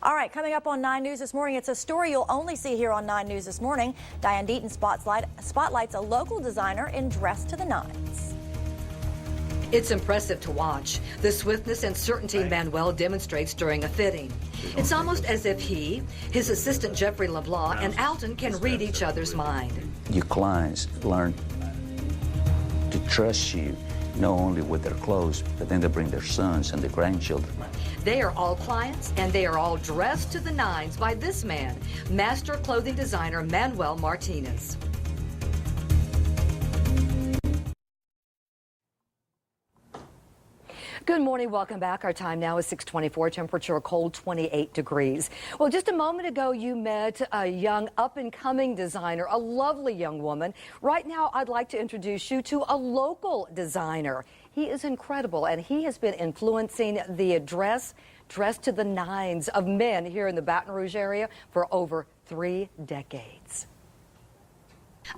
All right, coming up on 9 News this morning, it's a story you'll only see here on 9 News this morning. Diane Deaton spotlights a local designer in dress to the nines. It's impressive to watch the swiftness and certainty Manuel demonstrates during a fitting. It's almost as if he, his assistant Jeffrey LeBlanc, and Alton can read each other's mind. Your clients learn to trust you not only with their clothes, but then they bring their sons and their grandchildren. They are all clients, and they are all dressed to the nines by this man, master clothing designer Manuel Martinez. Good morning. Welcome back. Our time now is 6:24. Temperature a cold 28 degrees. Well, just a moment ago, you met a young up-and-coming designer, a lovely young woman. Right now, I'd like to introduce you to a local designer. He is incredible, and he has been influencing the dress to the nines of men here in the Baton Rouge area for over 3 decades.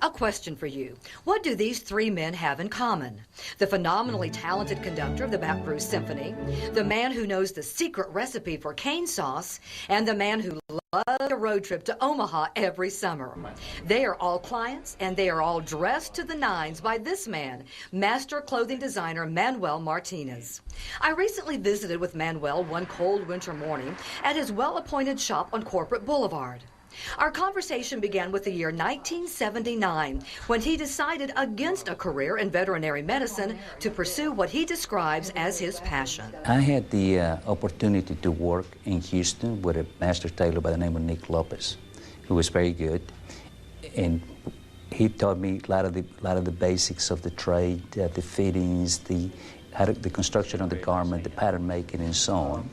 A question for you. What do these 3 men have in common? The phenomenally talented conductor of the Baton Rouge Symphony, the man who knows the secret recipe for cane sauce, and the man who loves a road trip to Omaha every summer. They are all clients, and they are all dressed to the nines by this man, master clothing designer Manuel Martinez. I recently visited with Manuel one cold winter morning at his well-appointed shop on Corporate Boulevard. Our conversation began with the year 1979, when he decided against a career in veterinary medicine to pursue what he describes as his passion. I had the opportunity to work in Houston with a master tailor by the name of Nick Lopez, who was very good, and he taught me a lot of the basics of the trade, the fittings, the construction of the garment, the pattern making, and so on.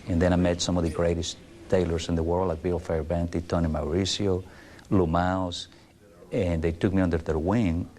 And then I met some of the greatest tailors in the world, like Bill Farabanti, Tony Mauricio, Lou Miles, and they took me under their wing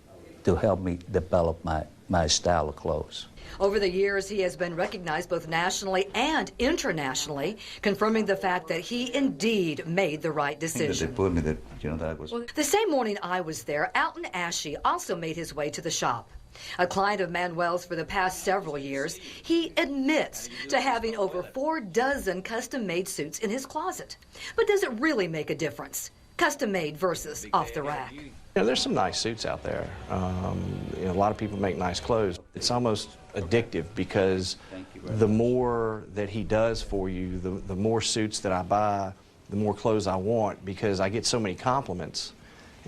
to help me develop my style of clothes. Over the years, he has been recognized both nationally and internationally, confirming the fact that he indeed made the right decision. The same morning I was there, Alton Ashe also made his way to the shop. A client of Manuel's for the past several years, he admits to having over 4 dozen custom-made suits in his closet. But does it really make a difference? Custom-made versus off the rack. You know, there's some nice suits out there. A lot of people make nice clothes. It's almost addictive because the more that he does for you, the more suits that I buy, the more clothes I want, because I get so many compliments.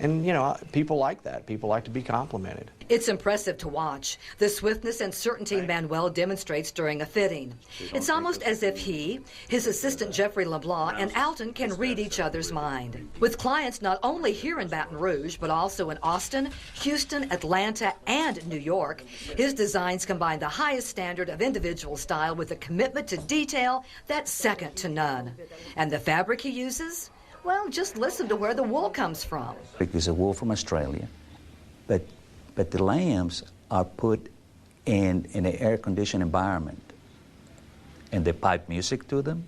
And, you know, people like that. People like to be complimented. It's impressive to watch the swiftness and certainty Manuel demonstrates during a fitting. It's almost as if he, his assistant Jeffrey LeBlanc, and Alton can read each other's mind. With clients not only here in Baton Rouge, but also in Austin, Houston, Atlanta, and New York, his designs combine the highest standard of individual style with a commitment to detail that's second to none. And the fabric he uses? Well, just listen to where the wool comes from. It's a wool from Australia, but the lambs are put in an air-conditioned environment, and they pipe music to them,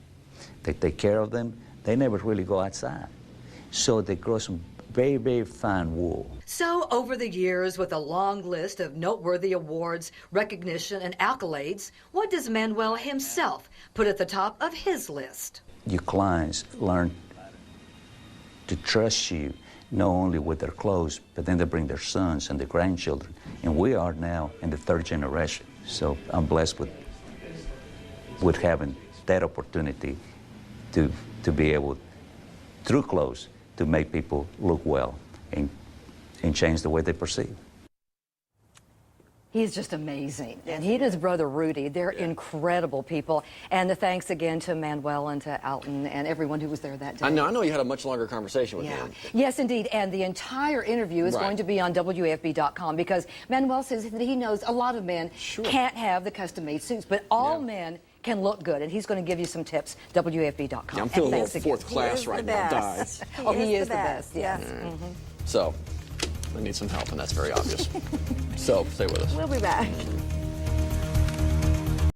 they take care of them, they never really go outside. So they grow some very, very fine wool. So over the years, with a long list of noteworthy awards, recognition, and accolades, what does Manuel himself put at the top of his list? Your clients learn to trust you not only with their clothes, but then they bring their sons and their grandchildren. And we are now in the 3rd generation. So I'm blessed with having that opportunity to be able, through clothes, to make people look well and change the way they perceive. He's just amazing. And he and his brother Rudy, they're incredible people. And the thanks again to Manuel and to Alton and everyone who was there that day. I know you had a much longer conversation with him. Yes, indeed. And the entire interview is going to be on WAFB.com, because Manuel says that he knows a lot of men can't have the custom-made suits, but all men can look good, and he's going to give you some tips. WAFB.com. Yeah, I'm feeling a little 4th class right now. He is the best. Yes. So I need some help, and that's very obvious. So stay with us. We'll be back.